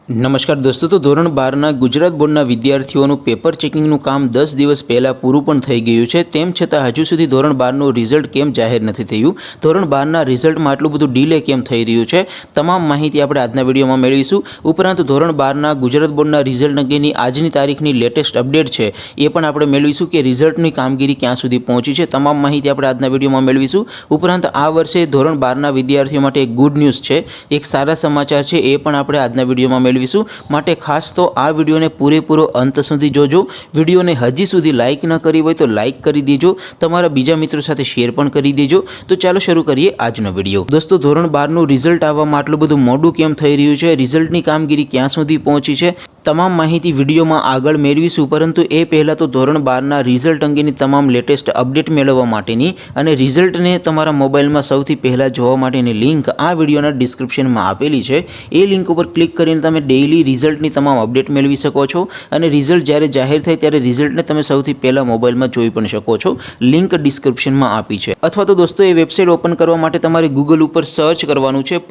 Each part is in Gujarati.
નમસ્કાર દોસ્તો, તો ધોરણ 12ના ગુજરાત બોર્ડના વિદ્યાર્થીઓનું પેપર ચેકિંગનું કામ 10 દિવસ પહેલાં પૂરું પણ થઈ ગયું છે. તેમ છતાં હજુ સુધી ધોરણ 12નું રિઝલ્ટ કેમ જાહેર નથી થયું, ધોરણ 12ના રિઝલ્ટમાં આટલું બધું ડિલે કેમ થઈ રહ્યું છે, તમામ માહિતી આપણે આજના વિડીયોમાં મેળવીશું. ઉપરાંત ધોરણ 12ના ગુજરાત બોર્ડના રિઝલ્ટ અંગેની આજની તારીખની લેટેસ્ટ અપડેટ છે એ પણ આપણે મેળવીશું કે રિઝલ્ટની કામગીરી ક્યાં સુધી પહોંચી છે. તમામ માહિતી આપણે આજના વિડીયોમાં મેળવીશું. ઉપરાંત આ વર્ષે ધોરણ 12ના વિદ્યાર્થીઓ માટે એક ગુડ ન્યૂઝ છે, એક સારા સમાચાર છે, એ પણ આપણે આજના વિડીયોમાં માટે ખાસ તો આ વિડીયોને પૂરેપૂરો અંત સુધી જોજો. વિડીયોને હજી સુધી લાઇક ન કરી હોય તો લાઇક કરી દેજો, તમારા બીજા મિત્રો સાથે શેર પણ કરી દેજો. તો ચાલો શરૂ કરીએ આજનો વિડીયો. દોસ્તો, ધોરણ 12નું રિઝલ્ટ આવવામાં આટલું બધું મોડું કેમ થઈ રહ્યું છે, રિઝલ્ટની કામગીરી ક્યાં સુધી પહોંચી છે, તમામ માહિતી વિડીયોમાં આગળ મેળવીશું. પરંતુ એ પહેલાં તો ધોરણ 12ના રિઝલ્ટ અંગેની તમામ લેટેસ્ટ અપડેટ મેળવવા માટેની અને રિઝલ્ટને તમારા મોબાઈલમાં સૌથી પહેલાં જોવા માટેની લિંક આ વિડીયોના ડિસ્ક્રિપ્શનમાં આપેલી છે. એ લિંક ઉપર ક્લિક કરીને તમે ડેઇલી રિઝલ્ટની તમામ અપડેટ મેળવી શકો છો અને રિઝલ્ટ જ્યારે જાહેર થાય ત્યારે રિઝલ્ટને તમે સૌથી પહેલાં મોબાઈલમાં જોઈ પણ શકો છો. લિંક ડિસ્ક્રિપ્શનમાં આપી છે. અથવા તો દોસ્તો, એ વેબસાઇટ ઓપન કરવા માટે તમારે ગૂગલ ઉપર સર્ચ કરવાનું છે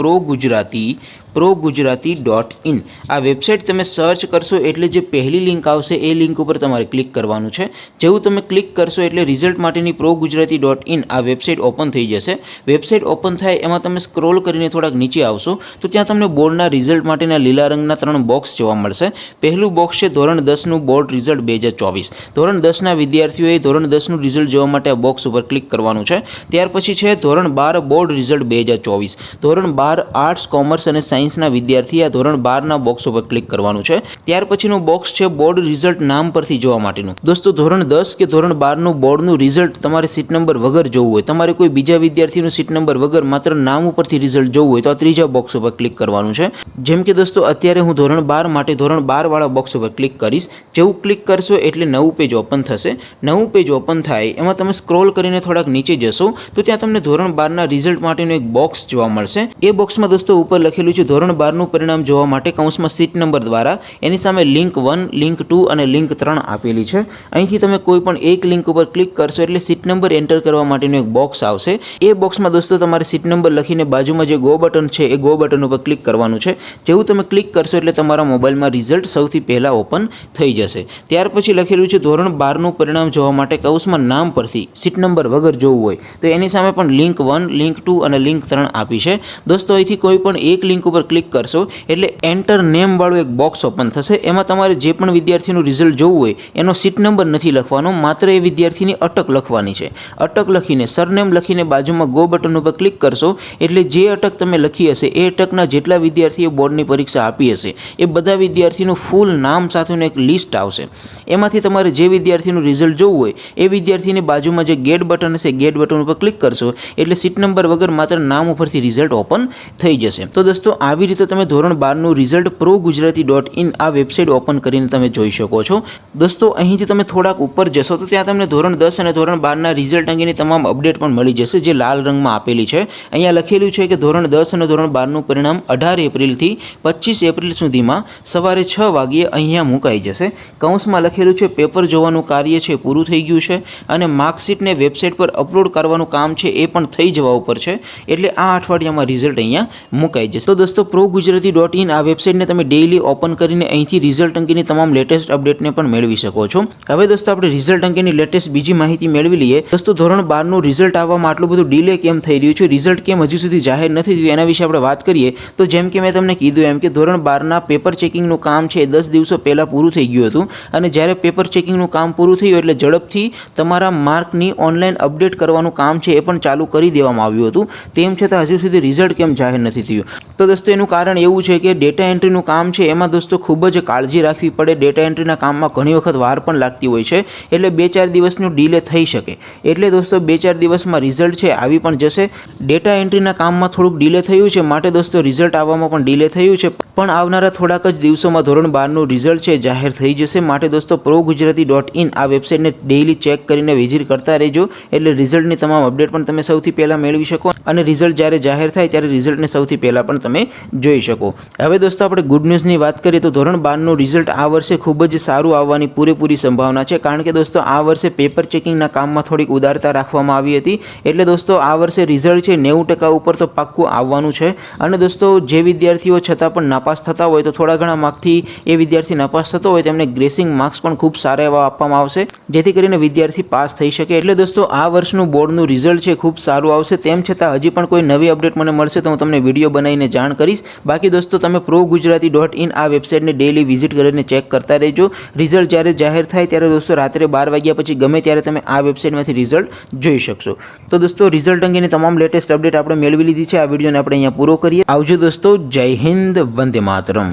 progujarati.in. આ વેબસાઇટ તમે સર્ચ કરશો એટલે જે પહેલી લિંક આવશે એ લિંક ઉપર તમારે ક્લિક કરવાનું છે. જેવું તમે ક્લિક કરશો એટલે રિઝલ્ટ માટેની progujarati.in આ વેબસાઇટ ઓપન થઈ જશે. વેબસાઇટ ઓપન થાય એમાં તમે સ્ક્રોલ કરીને થોડાક નીચે આવશો તો ત્યાં તમને બોર્ડના રિઝલ્ટ માટેના લીલા રંગના 3 બોક્સ જોવા મળશે. પહેલું બોક્સ છે ધોરણ 10નું બોર્ડ રિઝલ્ટ 2024. ધોરણ 10ના વિદ્યાર્થીઓએ ધોરણ 10નું રિઝલ્ટ જોવા માટે આ બોક્સ ઉપર ક્લિક કરવાનું છે. ત્યાર પછી છે ધોરણ 12 બોર્ડ રિઝલ્ટ 2024. ધોરણ 12 આર્ટ્સ, કોમર્સ અને સાયન્સના વિદ્યાર્થીએ ધોરણ 12ના બોક્સ ઉપર ક્લિક કરવાનું છે. ત્યાર પછીનું બોક્સ છે બોર્ડ રિઝલ્ટ નામ પરથી જોવા માટેનું. દોસ્તો, ધોરણ 10 કે ધોરણ 12નું બોર્ડનું રિઝલ્ટ તમારે સીટ નંબર વગર જોવું હોય, તમારે કોઈ બીજા વિદ્યાર્થીનું સીટ નંબર વગર માત્ર નામ ઉપરથી રિઝલ્ટ જોવું હોય તો આ ત્રીજા બોક્સ ઉપર ક્લિક કરવાનું છે. જેમ કે દોસ્તો, અત્યારે હું ધોરણ 12 માટે ધોરણ 12 વાળા બોક્સ ઉપર ક્લિક કરીશ. જેવું ક્લિક કરશો એટલે નવું પેજ ઓપન થશે. નવું પેજ ઓપન થાય એમાં તમે સ્ક્રોલ કરીને થોડાક નીચે જશો તો ત્યાં તમને ધોરણ 12ના રિઝલ્ટ માટેનું એક બોક્સ જોવા મળશે. એ બોક્સમાં દોસ્તો ઉપર લખેલું છે ધોરણ 12નું પરિણામ જોવા માટે કૌંસમાં સીટ નંબર દ્વારા, એની સામે લિંક 1, લિંક 2 અને લિંક 3 આપેલી છે. અહીંથી તમે કોઈ પણ એક લિંક ઉપર ક્લિક કરશો એટલે સીટ નંબર એન્ટર કરવા માટેનું એક બોક્સ આવશે. એ બોક્સમાં દોસ્તો તમારે સીટ નંબર લખીને બાજુમાં જે ગો બટન છે એ ગો બટન ઉપર ક્લિક કરવાનું છે. જેવું તમે ક્લિક કરશો એટલે તમારા મોબાઈલમાં રિઝલ્ટ સૌથી પહેલાં ઓપન થઈ જશે. ત્યાર પછી લખેલું છે ધોરણ 12નું પરિણામ જોવા માટે કૌંસમાં નામ પરથી સીટ નંબર વગર જોવું હોય તો એની સામે પણ લિંક 1, લિંક 2 અને લિંક 3 આપી છે. દોસ્તો, અહીંથી કોઈ પણ એક લિંક ઉપર ક્લિક કરશો એટલે એન્ટર નેમ વાળું એક બોક્સ ઓપન થશે. એમાં તમારે જે પણ વિદ્યાર્થીનું રિઝલ્ટ જોવું હોય એનો સીટ નંબર નથી લખવાનો, માત્ર એ વિદ્યાર્થીની અટક લખવાની છે. અટક લખીને સરનેમ લખીને બાજુમાં ગો બટન ઉપર ક્લિક કરશો એટલે જે અટક તમે લખી હશે એ અટકના જેટલા વિદ્યાર્થીઓ બોર્ડની પરીક્ષા આપી હશે એ બધા વિદ્યાર્થીનું ફૂલ નામ સાથેનું એક લિસ્ટ આવશે. એમાંથી તમારે જે વિદ્યાર્થીનું રિઝલ્ટ જોવું હોય એ વિદ્યાર્થીની બાજુમાં જે ગેટ બટન હશે ગેટ બટન ઉપર ક્લિક કરશો એટલે સીટ નંબર વગર માત્ર નામ ઉપરથી રિઝલ્ટ ઓપન થઈ જશે. તો દોસ્તો, આવી રીતે તમે ધોરણ 12નું રિઝલ્ટ progujarati.in આ વેબસાઇટ ઓપન કરીને તમે જોઈ શકો છો. દોસ્તો, અહીંથી તમે થોડાક ઉપર જશો તો ત્યાં તમને ધોરણ 10 અને ધોરણ 12ના રિઝલ્ટ અંગેની તમામ અપડેટ પણ મળી જશે જે લાલ રંગમાં આપેલી છે. અહીંયા લખેલું છે કે ધોરણ 10 અને ધોરણ 12નું પરિણામ 18 એપ્રિલથી 25 એપ્રિલ સુધીમાં સવારે 6 વાગ્યે અહીંયા મુકાઈ જશે. કૌંસમાં લખેલું છે પેપર જોવાનું કાર્ય છે પૂરું થઈ ગયું છે અને માર્કશીટને વેબસાઇટ પર અપલોડ કરવાનું કામ છે એ પણ થઈ જવા ઉપર છે. એટલે આ અઠવાડિયામાં રિઝલ્ટ અહીંયા મુકાઈ જશે. તો દોસ્તો, progujarati.in આ વેબસાઇટને તમે ડેઇલી ઓપન કરીને અહીંથી રિઝલ્ટ અંગેની તમામ લેટેસ્ટ અપડેટને પણ મેળવી શકો છો. હવે દોસ્તો, આપણે રિઝલ્ટ અંગેની લેટેસ્ટ બીજી માહિતી મેળવી લઈએ. દોસ્તો, ધોરણ 12નું રિઝલ્ટ આવવામાં આટલું બધું ડિલે કેમ થઈ રહ્યું છે, રિઝલ્ટ કેમ હજુ સુધી જાહેર નથી થયું, એના વિશે આપણે વાત કરીએ તો જેમ કે મેં તમને કીધું એમ કે ધોરણ 12ના પેપર ચેકિંગનું કામ છે 10 દિવસો પહેલાં પૂરું થઈ ગયું હતું અને જ્યારે પેપર ચેકિંગનું કામ પૂરું થયું એટલે ઝડપથી તમારા માર્કની ઓનલાઈન અપડેટ કરવાનું કામ છે એ પણ ચાલુ કરી દેવામાં આવ્યું હતું. તેમ છતાં હજુ સુધી રિઝલ્ટ કેમ જાહેર નથી થયું? તો દોસ્તો, એનું કારણ એવું છે કે ડેટા એન્ટ્રીનું કામ છે એમાં દોસ્તો ખૂબ જ કાળજી રાખવી પડે. ડેટા એન્ટ્રીના કામમાં ઘણી વખત વાર પણ લાગતી હોય છે એટલે 2-4 દિવસનું ડિલે થઈ શકે. એટલે દોસ્તો, 2-4 દિવસમાં રિઝલ્ટ છે આવી પણ જશે. ડેટા એન્ટ્રીના કામમાં થોડુંક ડિલે થયું છે માટે દોસ્તો રિઝલ્ટ આવવામાં પણ ડિલે થયું છે, પણ આવનારા થોડાક જ દિવસોમાં ધોરણ 12નું રિઝલ્ટ છે જાહેર થઈ જશે. માટે દોસ્તો, progujarati.in આ વેબસાઇટને ડેઇલી ચેક કરીને વિઝિટ કરતા રહેજો એટલે રિઝલ્ટની તમામ અપડેટ પણ તમે સૌથી પહેલાં મેળવી શકો અને રિઝલ્ટ જ્યારે જાહેર થાય ત્યારે રિઝલ્ટને સૌથી પહેલાં પણ તમે જોઈ શકો. હવે દોસ્તો, આપણે ગુડ ન્યૂઝની વાત કરીએ તો ધોરણ 12નું રિઝલ્ટ આ વર્ષે ખૂબ જ સારું આવવાની પૂરેપૂરી સંભાવના છે, કારણ કે દોસ્તો આ વર્ષે પેપર ચેકિંગના કામમાં થોડીક ઉદારતા રાખવામાં આવી હતી. એટલે દોસ્તો આ વર્ષે રિઝલ્ટ છે 90% ઉપર તો પાક્કું આવવાનું છે. અને દોસ્તો જે વિદ્યાર્થીઓ છતાં પણ નાપાસ થતા હોય તો થોડા ઘણા માર્કથી એ વિદ્યાર્થી નાપાસ થતો હોય તેમને ગ્રેસિંગ માર્ક્સ પણ ખૂબ સારા એવા આપવામાં આવશે, જેથી કરીને વિદ્યાર્થી પાસ થઈ શકે. એટલે દોસ્તો આ વર્ષનું બોર્ડનું રિઝલ્ટ છે ખૂબ સારું આવશે. તેમ છતાં હજી પણ કોઈ નવી અપડેટ મને મળશે તો હું તમને વિડીયો બનાવીને જાણ કરીશ. બાકી દોસ્તો તમે progujarati.in આ વેબસાઇટને ડેઈલી વિઝિટ કરીને ચેક કરતા રહેજો. રિઝલ્ટ જ્યારે જાહેર થાય ત્યારે દોસ્તો રાત્રે 12 વાગ્યા પછી ગમે ત્યારે તમે આ વેબસાઇટમાંથી રિઝલ્ટ જોઈ શકશો. તો દોસ્તો રિઝલ્ટ અંગેની તમામ લેટેસ્ટ અપડેટ આપણે મેળવી લીધી છે. આ વિડીયોને આપણે અહીંયા પૂરો કરીએ. આવજો દોસ્તો. જય હિન્દ. વંદે માતરમ.